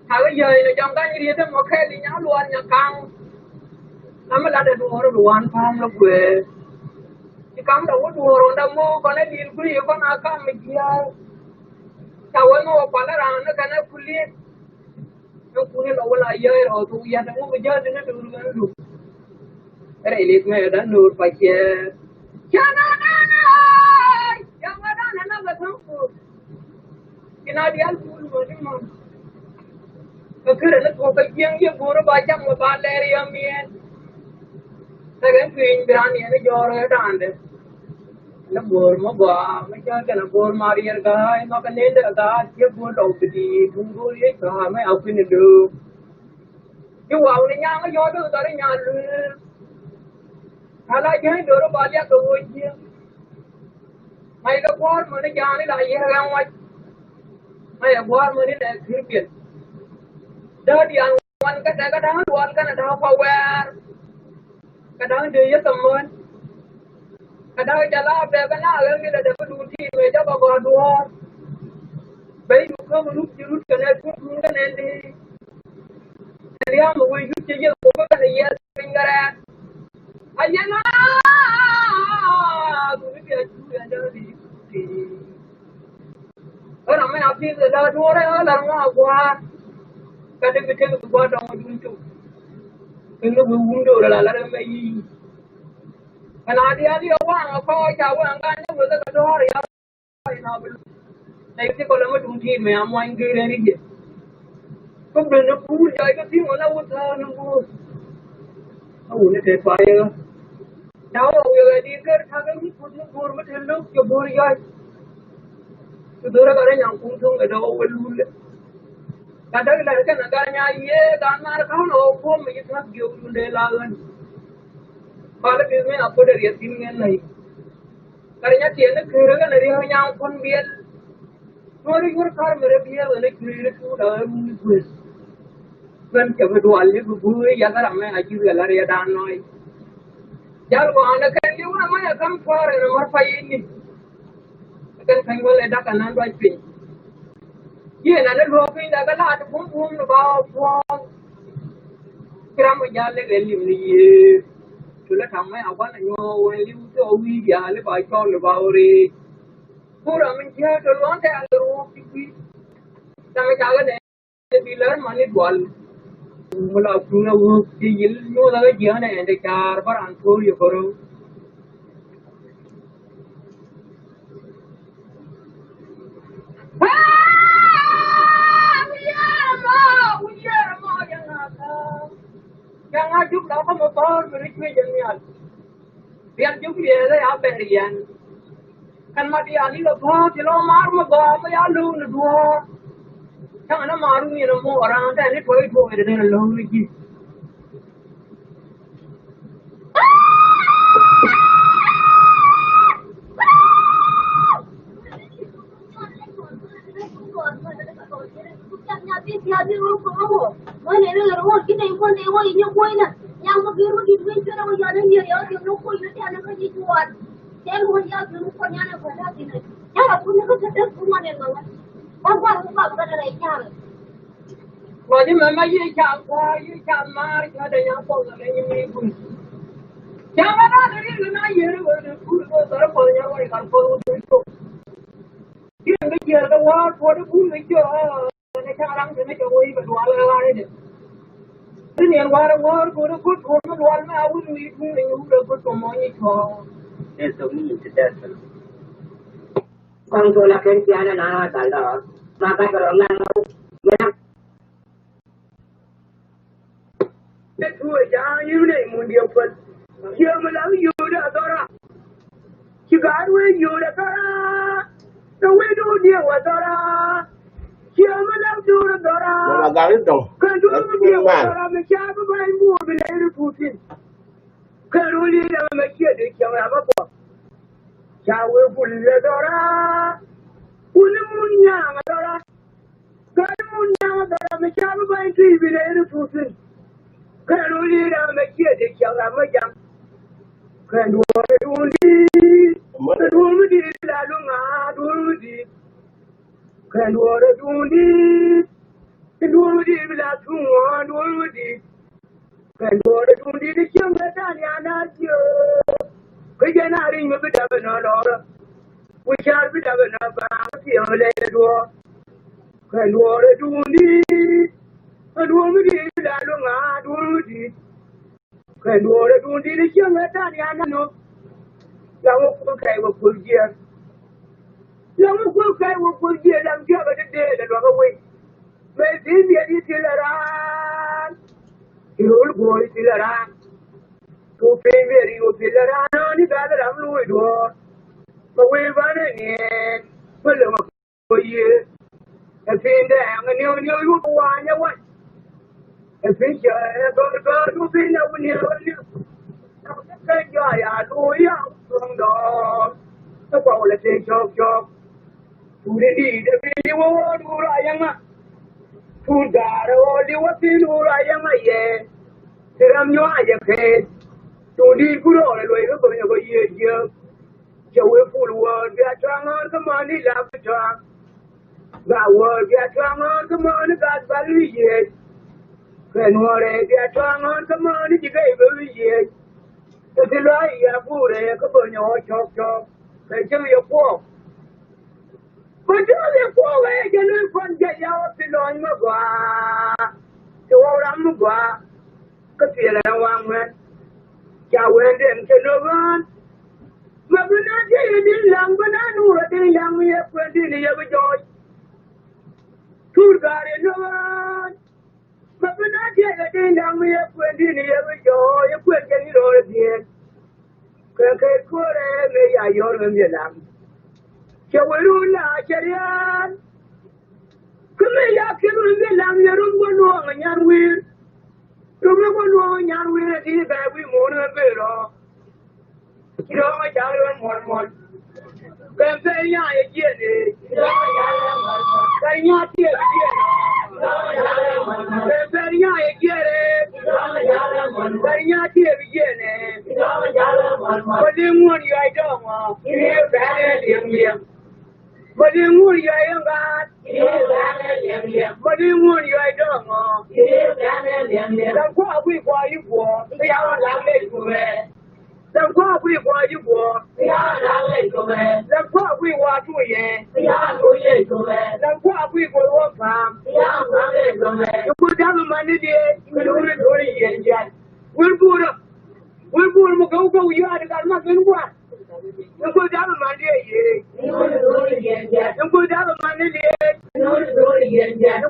S3: hai cái giờ này trong cái như thế mà khe đi nháo luôn nhà căng nó mới là để đua nó đua ăn phong nó về thì cắm đầu có đua rồi đâu mua còn cái gì cũng đi con nào căng mình kia sao ấy mà còn nó rằng nó cái nó cũng liên nó cũng như là lại giờ rồi tụi giờ nó bây giờ thì nó được cái này liệt mày đã nụt phải chơi cho nó nó là thằng cái nào đi ăn cuốn mà đi mà cái nó có cái chuyện gì bố nó bao trăm mà bán lẻ đi ăn miên cái chuyện biển này nó gió rồi đàn đấy nó bồi mà bò mấy cái là bồi mà đi cái nó cái nên được cái chiếc bồi đầu thì không có lý cả mấy học sinh được cái vào này nhà nó vô được tới nhà luôn hay là cái đồ nó bao giờ tôi chứ mày cái quan mà nó nhà nó lại gì ra ngoài mày cái quan mà nó để thiếu tiền đó đi ăn quan cái đó quan cái đó qua qua cái đó đi với tầm mình cái đóจะลาแบบกันนะเรื่องนี้เดี๋ยวไปดูที่เมย์จะบอกว่าดูไปดูเขาไม่รู้จะรู้กันไหนพูดกันไหนดีเรื่องมันวิ่งจะเยอะผมก็จะเยอะเป็นกันแหละไอ้ยันนะกูไม่เกี่ยวกับเรื่องนี้เราไม่เอาที่เราดูอะไรเราไม่เอาว่าการที่ไปเที่ยวกับว่าเราไม่ดูจุดเป็นเราไม่ดูเราเราไม่ขณะเดียวที่ว่างพอจะว่างกันก็เหมือนกับตัวเราในที่คนเราไม่ดูที่ไม่เอาไม่กินอะไรนี่ก็เป็นนักพูดใหญ่ก็ที่มันเราทำนักพูดเอาเนี่ยเสียไปเจ้าเอาอย่างนี้ก็ถ้าเกิดมีคนนักพูดมาถึงลูกจะพูดยังก็ตัวเราก็ได้ยังคงทุ่งกระโดดไปลุ้นเลยการได้เลยกันการงานเยอะการมาเขาเราพวกมันจะทำเกี่ยวกับเรื่องลากันKalau bisnis apa dari tinggal lagi, kerana tiada kerja kan dari yang pun biar, orang kar mereka biar orang kerja tu dah mungkin, kan coba dua kali buat ya kan ramai aja galar ya dan noi, jadi anak kan dia orang mana kan far nomor 5 ini, kan senggol ada kanan dua pin, ye nana dua pin dah galar tu pun bawa, kira menjalan lelim ni. Sudah sampai apa nanya orang liu tu awi dia le baca le bauri. Pura mencari tuan teh alu pipi. Sampai jaga ni dealer mani jual. Mula punya work deal ni lagi dia ni ada car bar ansur yo koro. Yang ajuk dah apa motor mereka jangan. Biar juga dia le apa rian. Kan mati ali lo bah cilo mar ma bah ma ya lu na dua. Yang ana maru ni mo orang ta ni toy toy de na lo ni ki. Wajib mama ye cakap mar ada yang pun ada yang ni pun. Jangan ada dari mana ye ada pun ada pun yang orang kan pun itu. Kita ni dia ada wah pun pun itu ni sekarang ni jauh ini berdua lagi ni. Ini yang war pun pun war ni awal ni pun ni udah pun semua ni kau. Itu ni tidak. Kalau tu lah kerja ada nak dah. Maka kalau orang ya. Tua jangan you ni mundi apa? Dia malam you dah tora. Cigaru you dah tora. Tahu itu dia tora. Dia malam you dah tora.
S1: Mana garis dong?
S3: Kan tu dia tora macam apa main buat bila itu putin. Kalau dia dah macam dia cakap apa apa. Cawe pulla tora. Pulla munya tora. Kalau munya tora macam apa main tu bila itu putin. Kalau dia dah macam dia cakap macam kan dua di lalu ngadu di kan dua di bila semua dua di kan dua di siapa tanya nasi kerja nari membeda benar ujar beda benar pasti oleh dua kan dua di lalu ngadu di kan dua di siapa tanya nano yang aku kai kerja yang aku kai kerja dalam dia berada dalam kawin mesti dia di silaran irul boy silaran tu pemberi silaran ni dah dalam lu itu But we're running in. Well, for you. If in there, and you want your what? If it's your God, who's in there when you're cái joy à đuôi không đó nó bảo là chơi cho tu đi đi wo du ra yang ma tu da ro di wo ti du ra yang ma ye tiram yo ya ke tu đi ku ro le lo ko ye cho we fu wo dia trang on come on đi làm cho ga wo dia trang on come on ga ba lu ye cái no re dia trang on come on đi cái ba lu ye cái loại ya fu re ko bo nyo cho cái chữ yo fu mà chứ là qua về cho nên con chạy nhau thì nói mà qua thì qua lắm mà qua cái chuyện là hoàng men chào quên đến cho nó gan mà bên đó chơi đi làm bên đó nuôi đi làm gì quên đi này bây giờ thua cả đi nó gan mà bên đó chơi đi làm gì quên đi này bây giờ quên cái gì rồi tiền cái cô này người già rồi người làm cho quên luôn là chơi đi kuma ya kinu be lam ya rumbo no nyar wir rumbo no nyar wir di ba wi mo no be ro kiro ma ja ro mon ben be ya ye je ni ka nya ti ye no ben be ya ye je re ka nya ti ye je ne ko di mo ri ai do mo ni ba le liam but in one year, young God, but in 1 year, I don't know. Then what we for you for? We are not late to it. Then what we for you for? We are not late to it. Then what we want to ye? We are not late to it. Then what we for work from? We are not late to it. You put down the money there, you don't do it yet. We'll put up. We'll put them go, you are the nothing what. You put down the money, you put down the money, you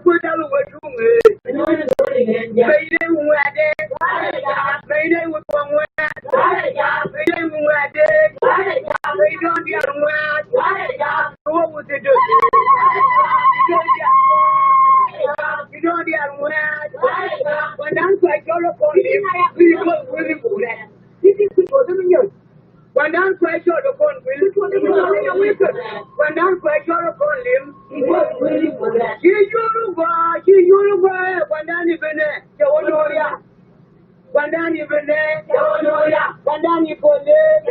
S3: put down the what you made. Mayday wet it, mayday with one wet, mayday wet it, they don't get wet. What would they do? You don't get wet. When I'm quite all upon him, we look really good. This is what you when I'm quite sure upon Will, when I'm quite sure upon him, he was really good. You when I'm even there, when I'm even there, when I'm even there,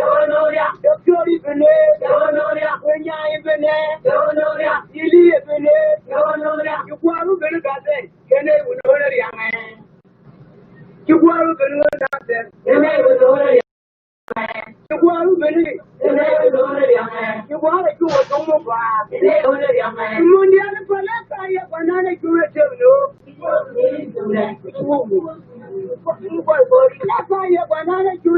S3: the pure even there, when you're even there, you live in there, you want to be got there, can they will know the young man? You want to be got there, and they will know the you want to believe. You want to do a tomo bar. Mundial Palata, you banana to it, no. That's why you banana to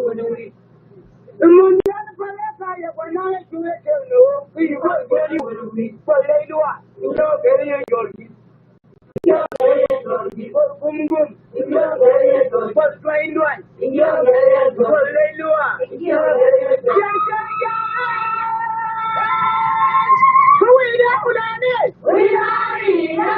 S3: it, no. The Mundial Palata, you banana to it, no. You want to be for Laylua. You know, very good. Boom, boom. What's going on? Hallelujah. Who is that? We are here.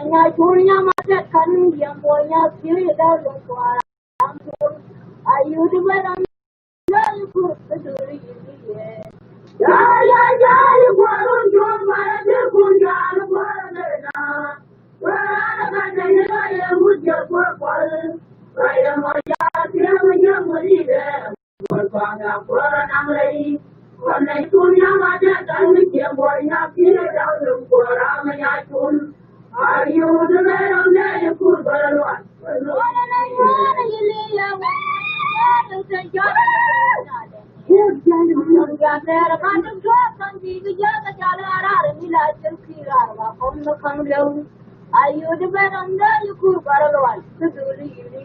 S4: nhà chunya mà chết khăn yang boy nhà kiri đâu được qua Ayod về làm nơi của cái đôi gì ya ya ya qua luôn cho mà để con nhà nó qua đây na qua nó cái này nó ya muốn giờ qua vậy mà ya kia mà đi về qua nhà qua năng lấy con này chunya mà chết khăn yang boy nhà kiri đâu được qua mà nhà chun Ayod về làm nơi của cái đôi Ayod beranda yukur baralwan seduli ini.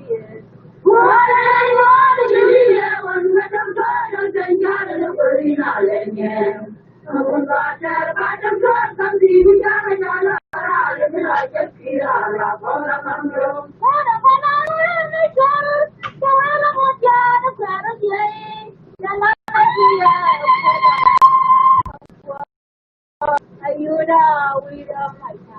S4: Wahai wahai wanita yang jangan berina lenge. Namun bacar bacar kan di bicara jalan arah belajar kira orang kandung. Orang orang ini cara cara macam cara dia jalan dia. Ayod wira macam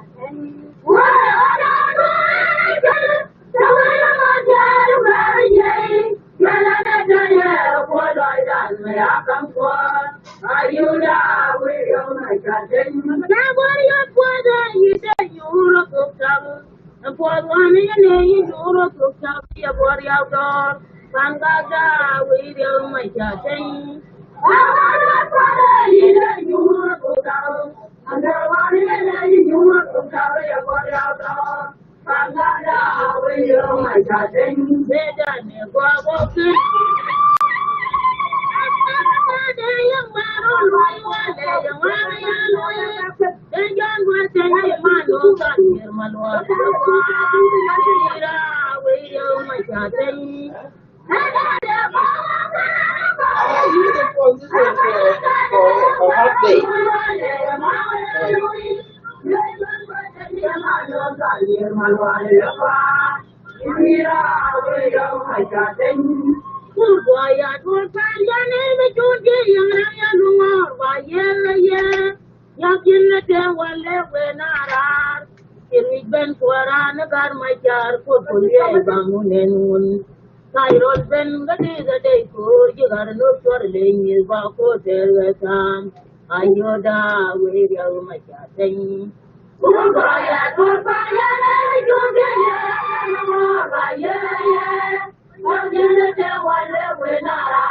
S4: Kairol ben gade ko jigar no swar lengi ba ko terwatan ayoda we ya ma cha ten ba ya na ju ge ya ba ya wa ge na te wa le we na ra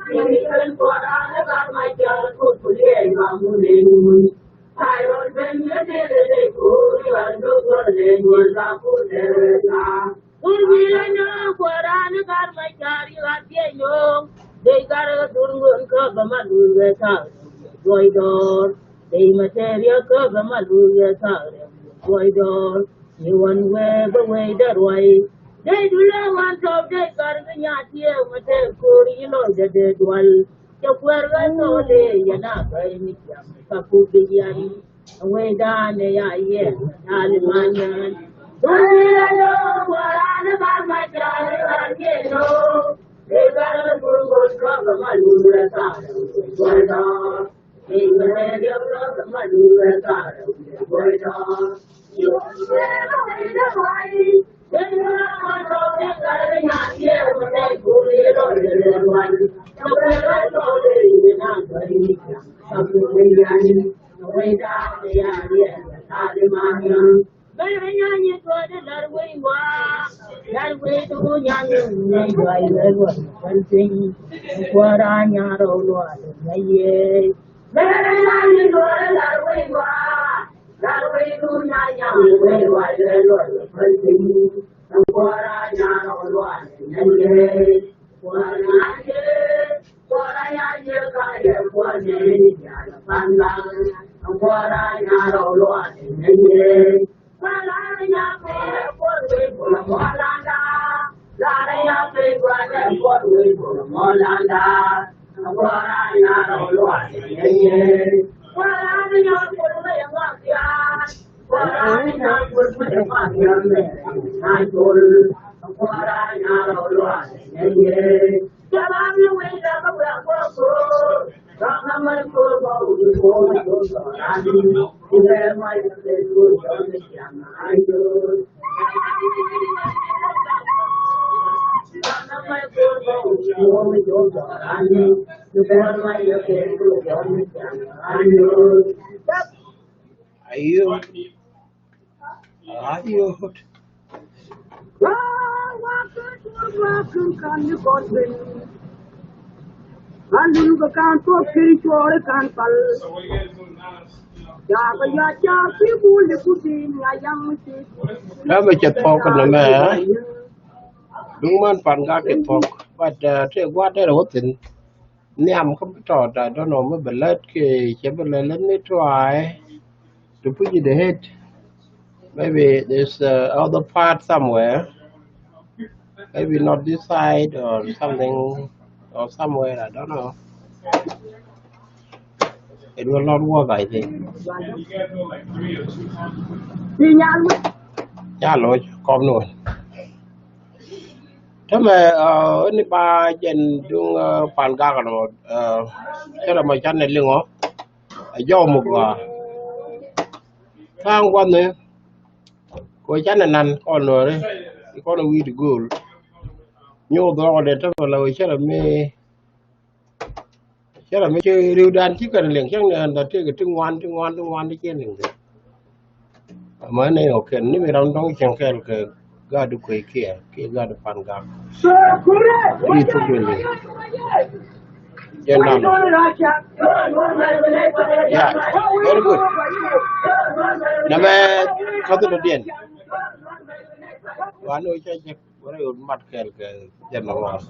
S4: ni ben ko ra na ga ma cha ko le ba mu le ni Kairol ben gade ko jigar no swar lengi ba ko terwatan Urbilanya Quran gar macari ratio de gar durun ke bamalu ta goidor de materia ke bamalu ta goidor ni wan we darwai de dula wan to de gar nya tie mate kori lo de dwal ke kwerga to le yana kai ni ya ka pu de yani we da ne ya ye alimanyan Urbilanya Quran gar macari ratio de gar durun ke bamalu ta goidor de materia ke bamalu ta goidor
S1: Ayod. Ayod. Đó mà chật phô cái này mà đúng man pan ga cái phô but thế qua đây là what thing niam không biết trò I don't know mới bật cái chế bật let me try to put it ahead maybe there's other part somewhere maybe not this side or something or somewhere I don't know it will not work I think yeah lỗi con luôn thế mà ini ba jen dung pan ga kan thế là mà chăn này lưng ó do một thang quan này coi chăn này năn con rồi đấy con là we to go nhiều đó để cho là chắc là mấy chơi lưu đan chỉ cần liền chắc là chơi cái trưng ngoan đi trên liền mà này ok nếu mà trong chẳng cái ga được cái kia ga được pan ga đi chụp lên trên đó yeah very good nằm có từ đầu tiên và nuôi chơi bữa nay mặt cái chân nó ngon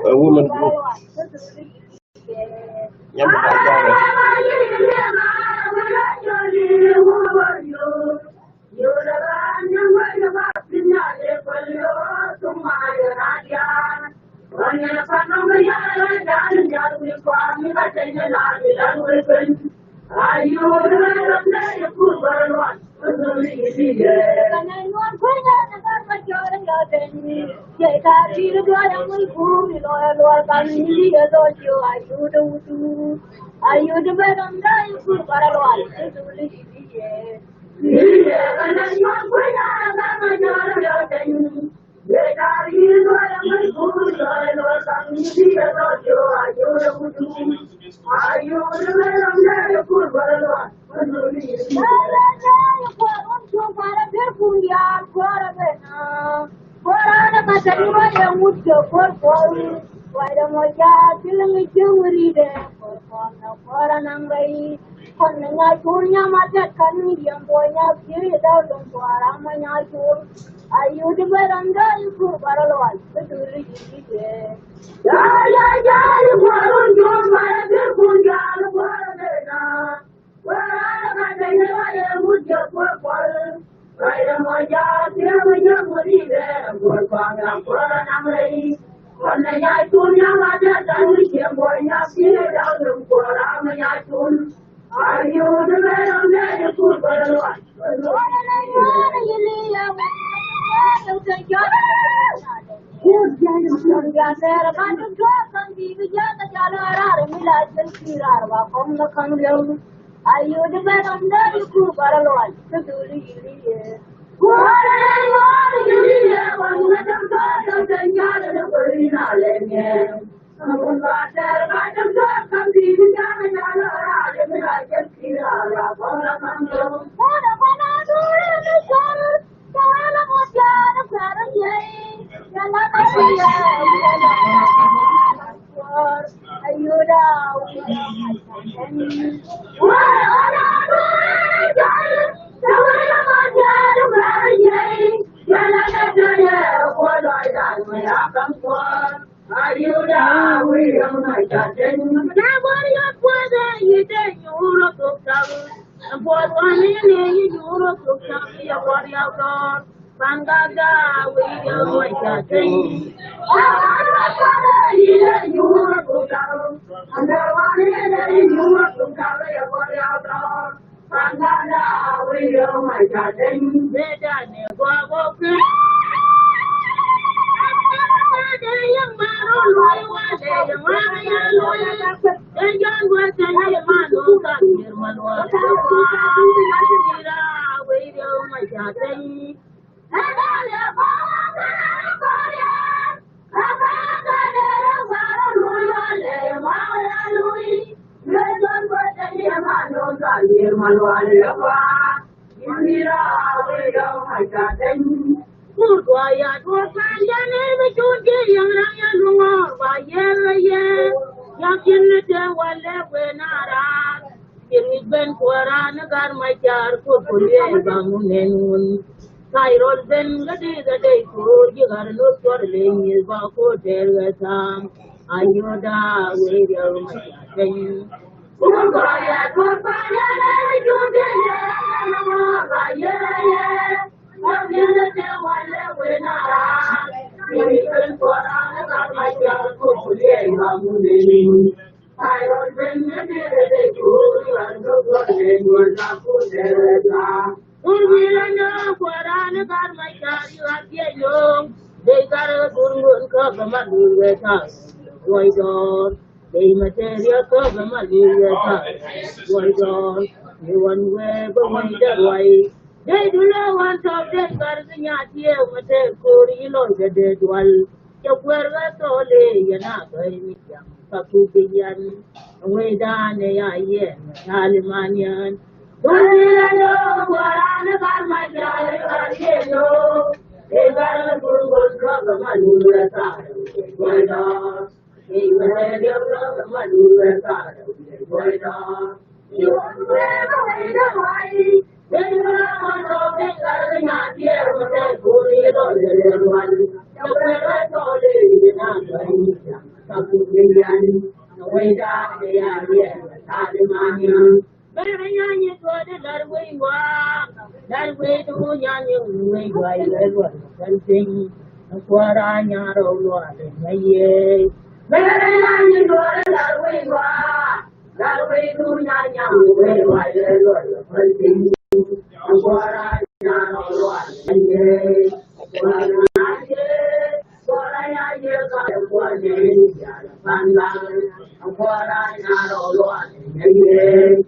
S1: woman group nhắm vào rồi
S4: Pangada, we are my chatting. Tyrol Ben Gadi the day for you got no swirling is about for Tergam. Ayoda, where you my thing. They got a good cover my Why don't they material cover my Why don't you one way but one way? They do not want to take Garcia here with a Korean the dead one. You were only you're not going to Papupian. Way down the year, Alemanian. Don't I know what I got my child? They got a good cover my Why don't they material cover my Why don't you want to away? They do not want to take Garcia here with a Korean one. You were only not going to Papupian. Way down the year, Alemanian. But I know that way walk, that way to Yan, way by the something. What I know, what I ye. But I know that way walk, that way to Yan, way by the something. What I know, what I ye. What I hear, what I hear, what I know, what I ye.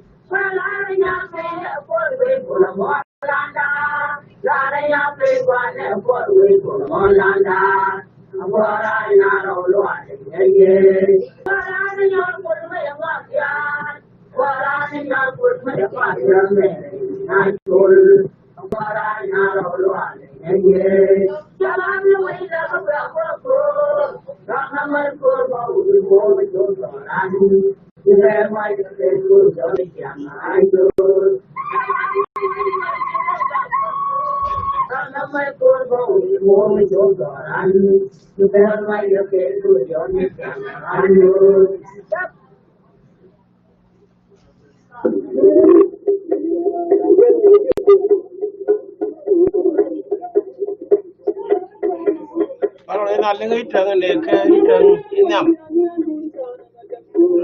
S1: Kalau ini naling itu dengan leke itu inyam,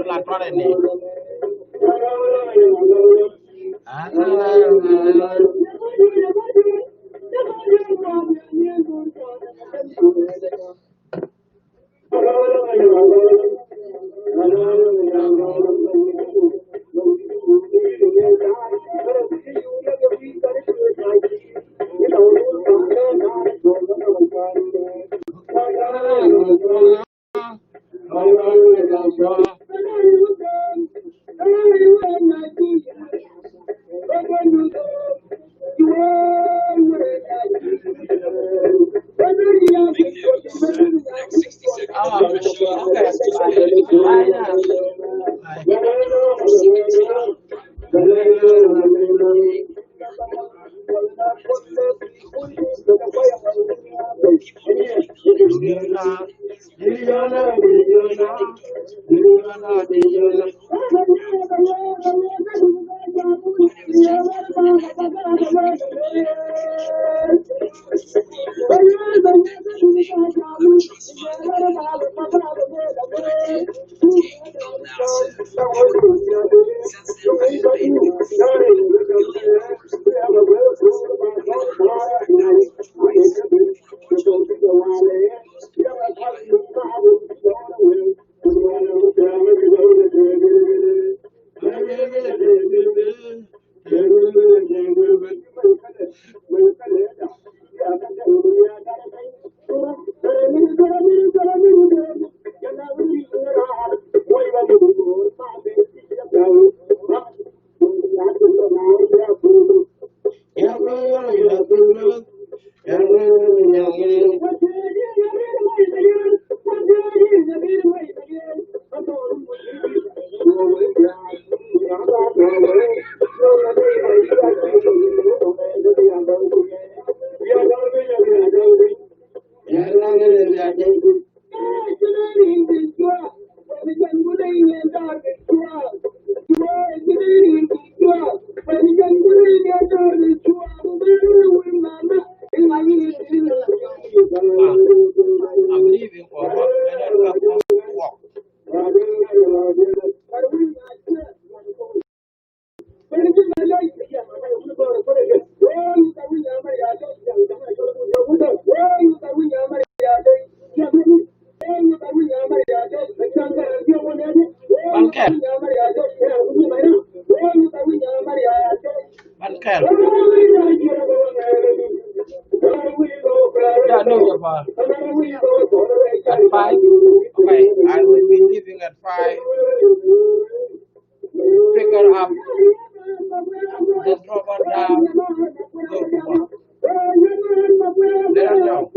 S1: lapar ini. I'm leaving for work. And then come home to walk. Banker. Banker. Yeah, no, Jabbar. At 5? Okay, I will be leaving at 5. Pick her up. Then drop her down. Go to work. Let her know.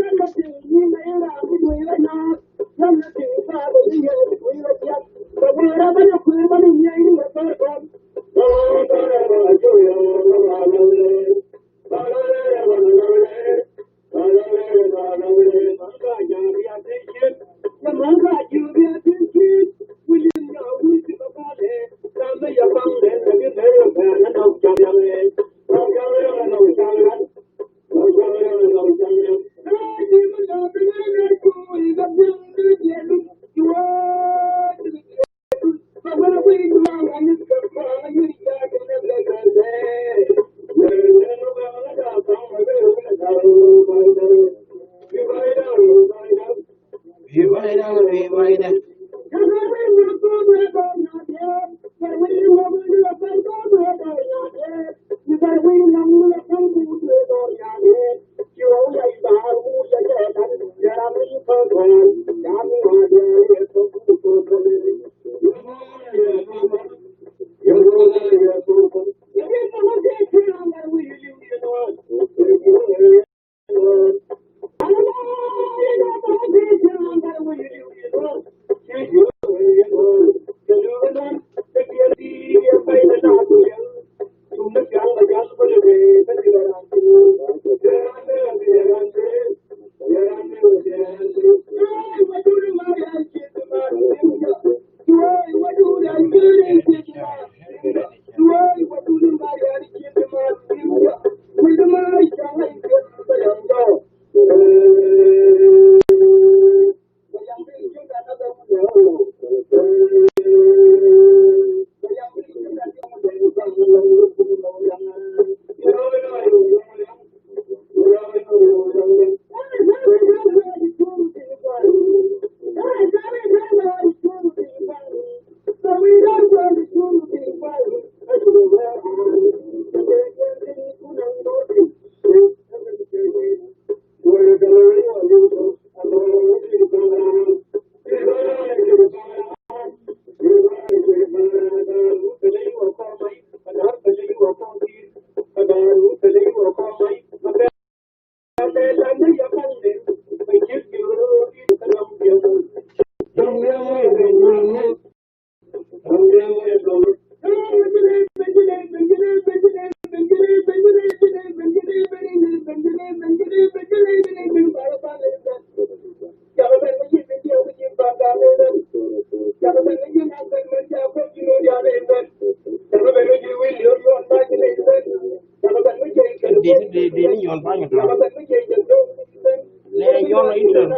S1: ni yon ba ngi to le yon inter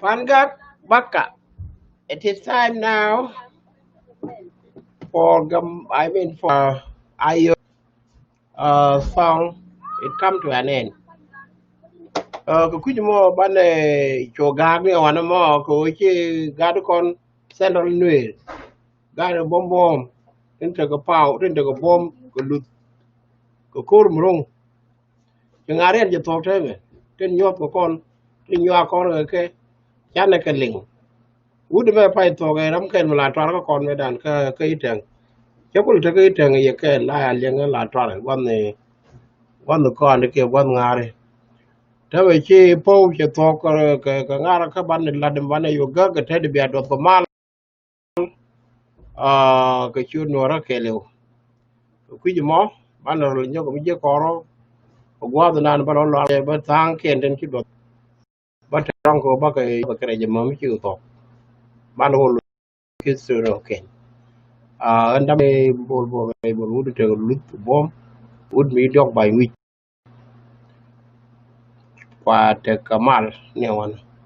S1: Vanguard Baka. It is time now for Ayod song. It come to an end. Kuch mo bane chogag ni wana mo ko chi gadu kon central nuer gadu bom into個炮into個bom ko lut ko kur mrung ngaren je tok tebe ten nyot ko kon tin nywa kon ke chane ke ling ud me pai to ge ram ken la tar ko kon me dan ka iteng chakul te ke iteng ye ke la leng la tar wan ne kon ke wan ngare thế vậy chi po che to cái ngara ka ban la dem ban yo ga cái thế bị đột mal cái chu nó ra cái liu quý gì mó ban rồi nhớ cũng chưa có rồi qua từ nan ban lo ba thang kiên đến chút đột ba trong ko ba cái gì mà mới chịu to ban hồ cái sự rồi kén anh đam bol ud te lut bom ud mi dog by week qua te kamal ne wan